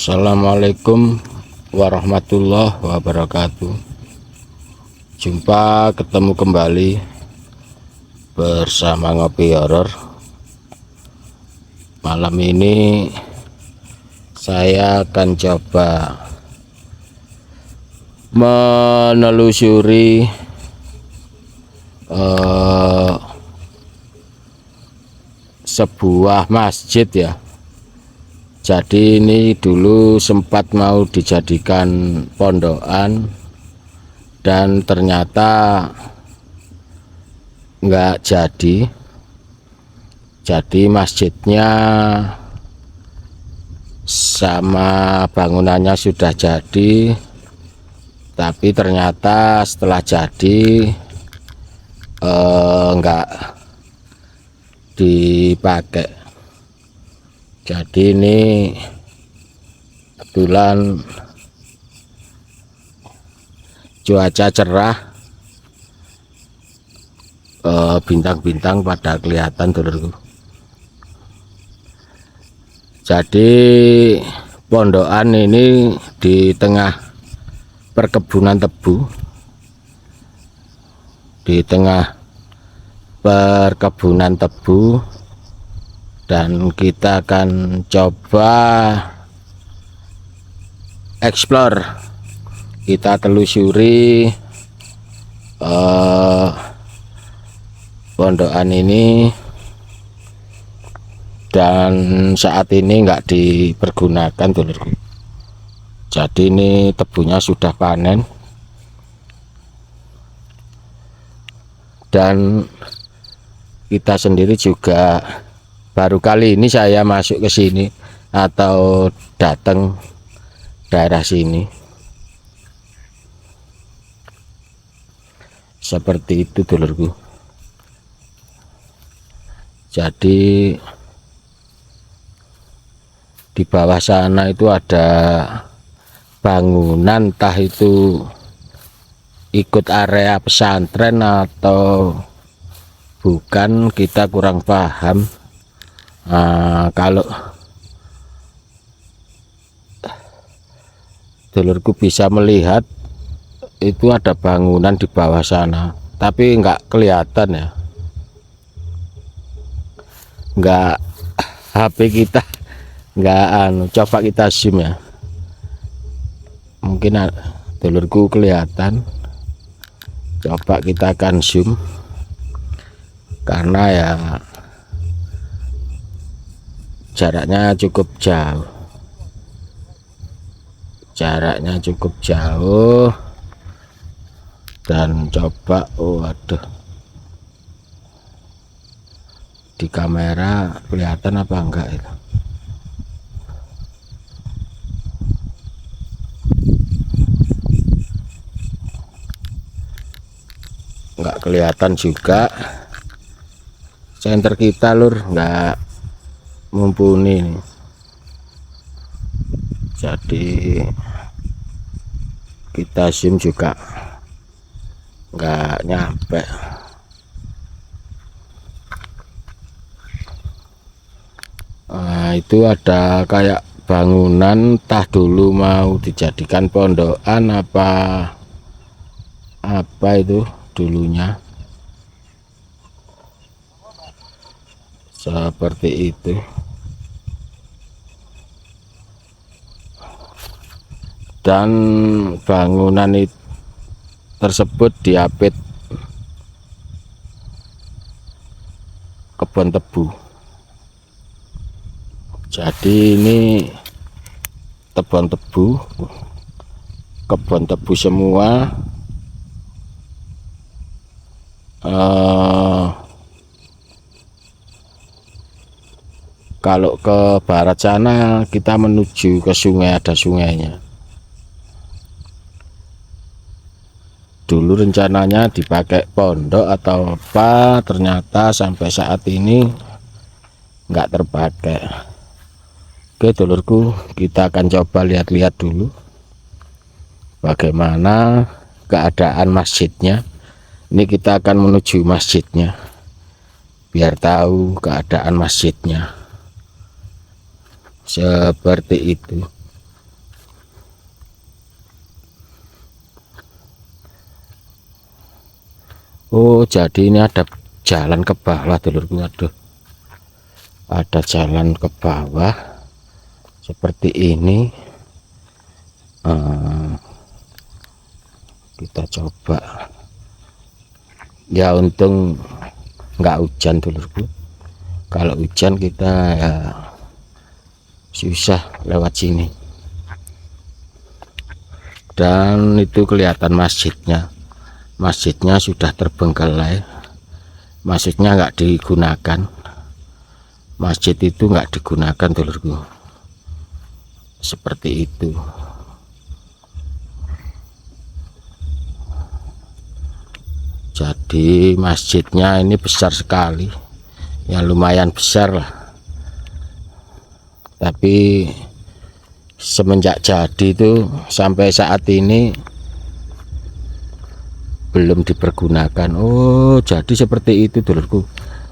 Assalamualaikum warahmatullahi wabarakatuh. Jumpa ketemu kembali bersama Ngopi Horor. Malam ini saya akan coba menelusuri sebuah masjid ya. Jadi ini dulu sempat mau dijadikan pondokan dan ternyata nggak jadi. Jadi masjidnya sama bangunannya sudah jadi, tapi ternyata setelah jadi nggak dipakai. Jadi ini kebetulan cuaca cerah, bintang-bintang pada kelihatan dulurku. Jadi pondokan ini di tengah perkebunan tebu, di tengah perkebunan tebu, dan kita akan coba explore, kita telusuri pondokan ini. Dan saat ini nggak dipergunakan dulurku. Jadi ini tebunya sudah panen, dan kita sendiri juga baru kali ini saya masuk ke sini atau datang daerah sini. Seperti itu dulurku. Jadi di bawah sana itu ada bangunan, entah itu ikut area pesantren atau bukan, kita kurang paham. Kalau dulurku bisa melihat itu ada bangunan di bawah sana, tapi nggak kelihatan ya, nggak, HP kita nggak coba kita zoom ya, mungkin dulurku kelihatan. Coba kita akan zoom karena ya jaraknya cukup jauh, dan coba, waduh, di kamera kelihatan apa enggak itu. Enggak kelihatan juga. Center kita lur enggak mumpuni nih. Jadi kita zoom juga enggak nyampe. Itu ada kayak bangunan, entah dulu mau dijadikan pondokan apa itu dulunya, seperti itu. Dan bangunan tersebut diapit kebun tebu. Jadi ini kebun tebu semua. Kalau ke barat sana kita menuju ke sungai, ada sungainya. Dulu rencananya dipakai pondok atau apa, ternyata sampai saat ini nggak terpakai. Oke dulurku, kita akan coba lihat-lihat dulu bagaimana keadaan masjidnya. Ini kita akan menuju masjidnya biar tahu keadaan masjidnya. Seperti itu. Oh, jadi ini ada jalan ke bawah dulurku. Aduh, ada jalan ke bawah seperti ini. Kita coba ya, untung nggak hujan dulurku. Kalau hujan kita ya susah lewat sini. Dan itu kelihatan masjidnya sudah terbengkalai, masjidnya nggak digunakan, masjid itu nggak digunakan dulurku, seperti itu. Jadi masjidnya ini besar sekali, ya lumayan besar lah, tapi semenjak jadi itu sampai saat ini belum dipergunakan. Oh, jadi seperti itu dulurku.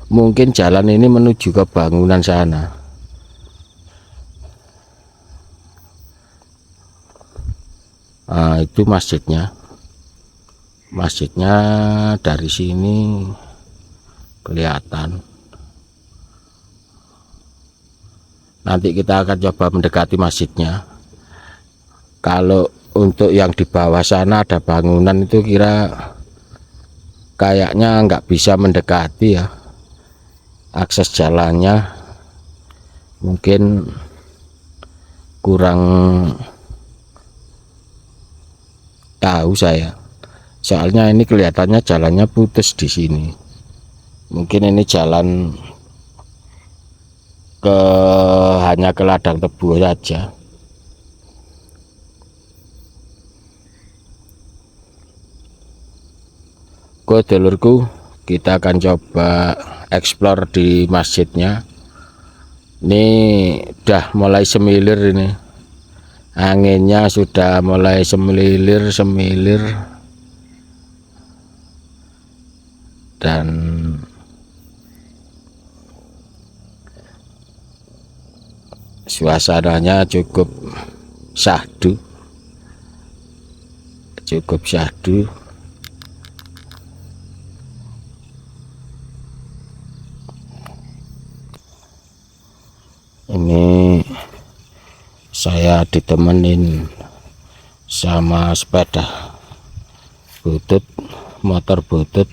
Mungkin jalan ini menuju ke bangunan sana. Nah, itu masjidnya dari sini kelihatan. Nanti kita akan coba mendekati masjidnya. Kalau untuk yang di bawah sana ada bangunan itu kayaknya nggak bisa mendekati ya, akses jalannya mungkin kurang tahu saya. Soalnya ini kelihatannya jalannya putus di sini. Mungkin ini jalan hanya ke ladang tebu saja. Oke dulurku, kita akan coba explore di masjidnya. Ini udah mulai semilir, ini anginnya sudah mulai semilir dan suasananya cukup syahdu. Ini saya ditemenin sama sepeda butut, motor butut.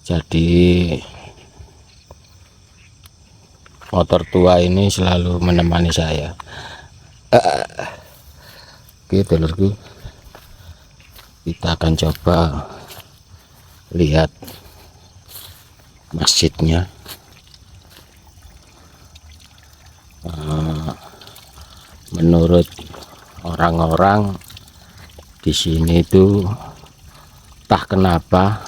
Jadi motor tua ini selalu menemani saya. Oke dulurku, kita akan coba lihat masjidnya. Menurut orang-orang di sini itu entah kenapa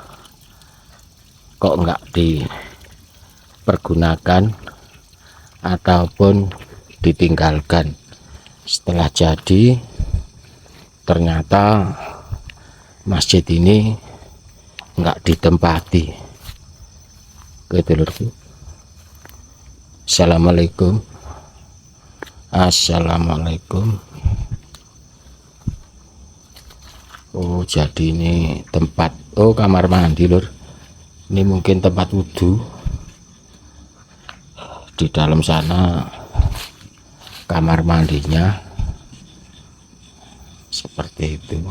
kok nggak dipergunakan ataupun ditinggalkan. Setelah jadi ternyata masjid ini nggak ditempati. Oke dulurku, assalamualaikum. Oh, jadi ini tempat, oh kamar mandi lur. Ini mungkin tempat wudhu. Di dalam sana kamar mandinya, seperti itu.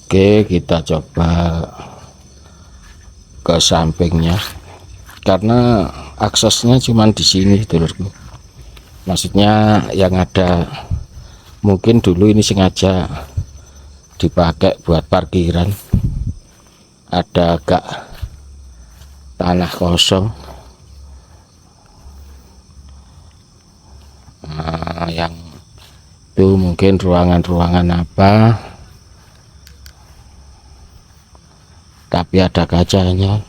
Oke, kita coba ke sampingnya karena aksesnya cuma di sini dulurku. Maksudnya yang ada, mungkin dulu ini sengaja dipakai buat parkiran, ada agak tanah kosong. Nah, yang itu mungkin ruangan-ruangan apa, tapi ada kacanya.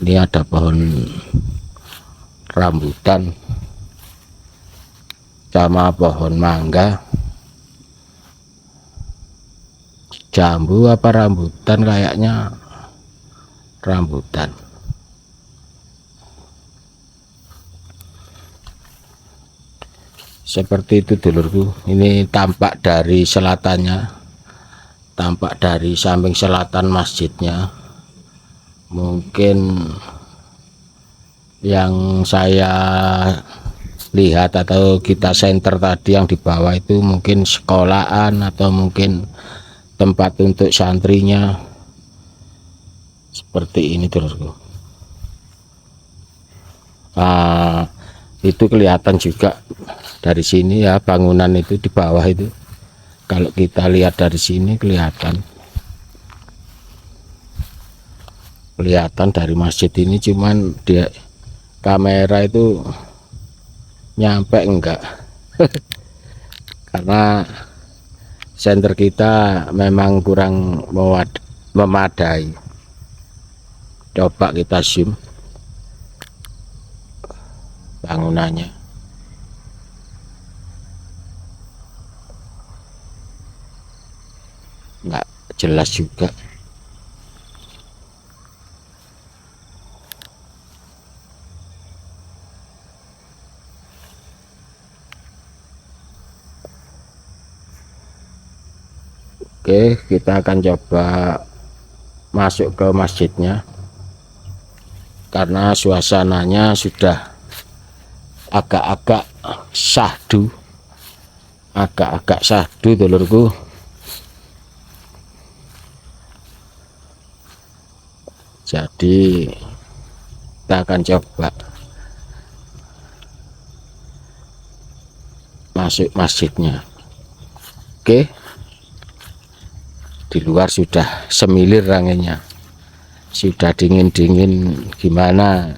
Ini ada pohon rambutan. sama pohon mangga, jambu apa rambutan, kayaknya rambutan. Seperti itu dulurku. Ini tampak dari selatannya, tampak dari samping selatan masjidnya. Mungkin yang saya lihat atau kita senter tadi yang di bawah itu mungkin sekolahan atau mungkin tempat untuk santrinya. Seperti ini dulurku. Itu kelihatan juga dari sini ya, bangunan itu di bawah itu. Kalau kita lihat dari sini kelihatan dari masjid ini, cuman dia kamera itu nyampe enggak karena senter kita memang kurang memadai. Coba kita zoom bangunannya. Enggak jelas juga. Oke, kita akan coba masuk ke masjidnya karena suasananya sudah agak-agak syahdu, dulurku. Jadi kita akan coba masuk masjidnya. Oke, di luar sudah semilir anginnya, sudah dingin-dingin gimana.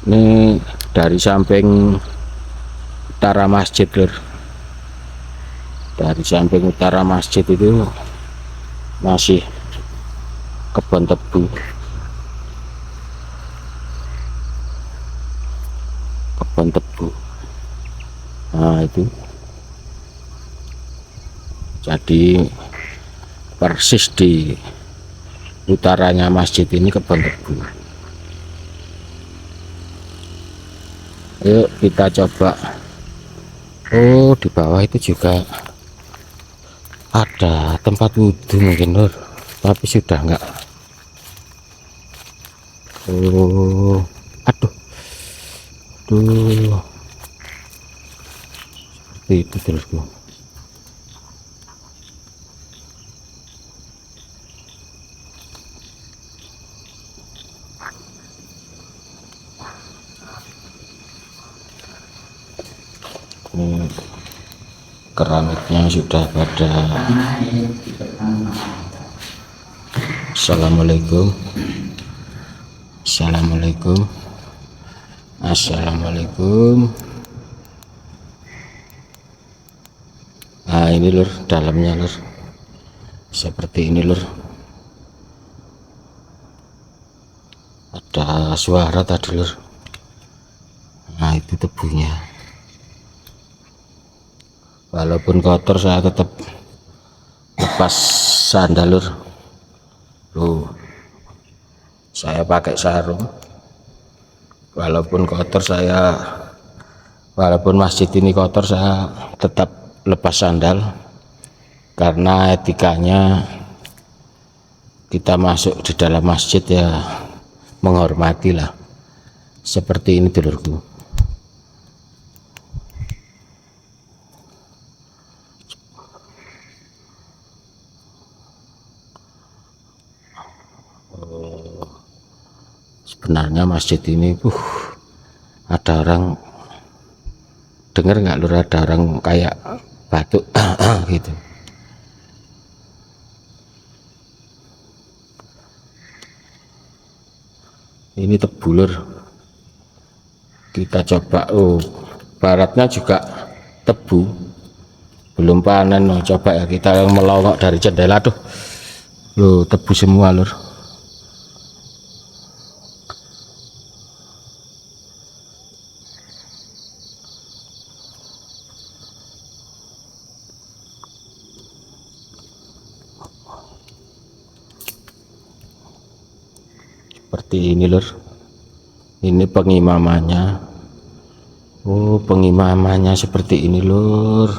Ini dari samping utara masjid, lur. Dari samping utara masjid itu masih kebun tebu. Nah itu, jadi persis di utaranya masjid ini kebun tebu. Yuk kita coba. Oh, di bawah itu juga ada tempat wudhu mungkin, lur, tapi sudah enggak. Oh, aduh, seperti itu terusku. Ini keramiknya sudah pada. Assalamualaikum. Nah ini, lur, dalamnya, lur, seperti ini, lur. Ada suara tadi, lur. Nah itu tebunya. Walaupun kotor saya tetap lepas sandal, lur. Saya pakai sarung. Walaupun masjid ini kotor, saya tetap lepas sandal karena etikanya kita masuk di dalam masjid ya menghormatilah. Seperti ini, dulurku. Sebenarnya masjid ini ada orang, dengar nggak, lur, ada orang kayak batuk gitu. Ini tebu, lur. Kita coba. Oh, baratnya juga tebu, belum panen. Coba ya kita melongok dari jendela. Tuh, loh, tebu semua, lur. seperti ini lur. Ini pengimamannya. Oh, pengimamannya seperti ini lur.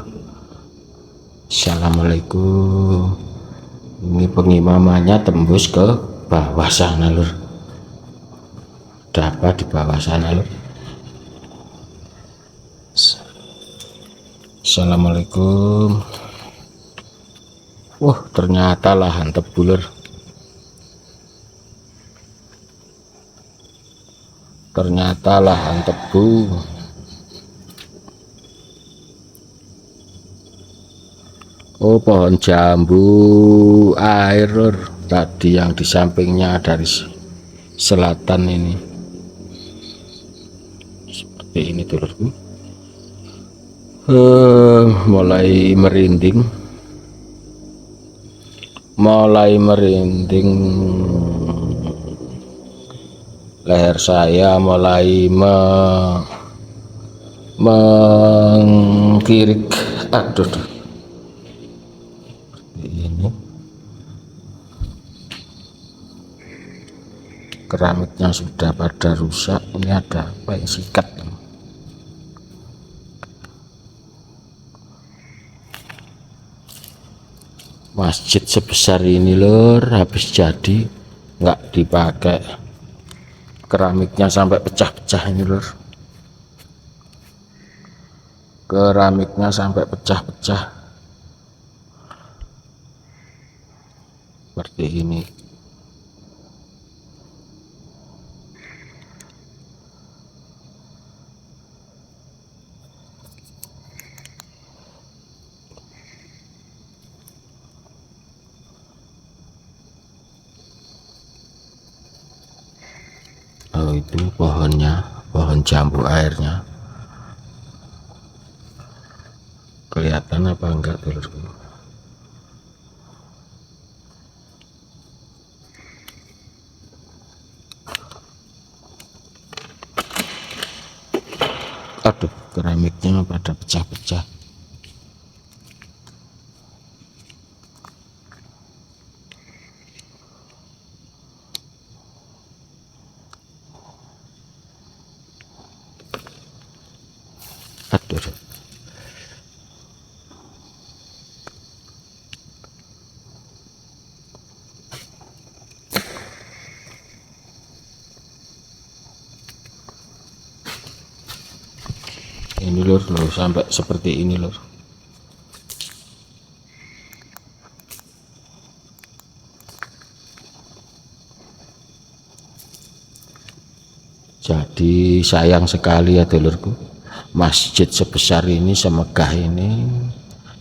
Assalamualaikum. Ini pengimamannya tembus ke bawah sana lur. Dapat di bawah sana lur. Assalamualaikum. Wah, ternyata lahan tebu lur. Ternyata lahan tebu. Oh, pohon jambu air lur. Tadi yang di sampingnya dari selatan ini. Seperti ini tuh lur. Mulai merinding. Leher saya mulai mengkirik. Aduh, ini keramiknya sudah pada rusak. Ini ada apa yang sikat. Masjid sebesar ini lur, habis jadi nggak dipakai, keramiknya sampai pecah-pecah ini lur. Keramiknya sampai pecah-pecah seperti ini. Oh, itu pohonnya, pohon jambu airnya. Kelihatan apa enggak dulurku? Aduh, keramiknya pada pecah-pecah. Aduh, ini lur, sampai seperti ini lur. Jadi sayang sekali ya dulurku, masjid sebesar ini, semegah ini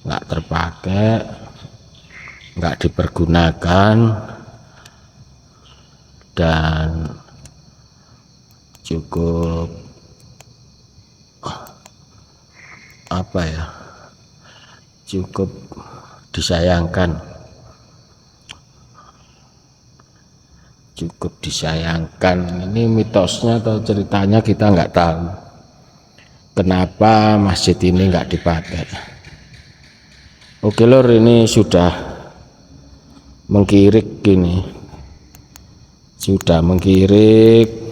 nggak terpakai, nggak dipergunakan, dan cukup apa ya, cukup disayangkan, ini mitosnya atau ceritanya kita nggak tahu kenapa masjid ini nggak dipakai. Oke lor, ini sudah mengkirik, gini sudah mengkirik,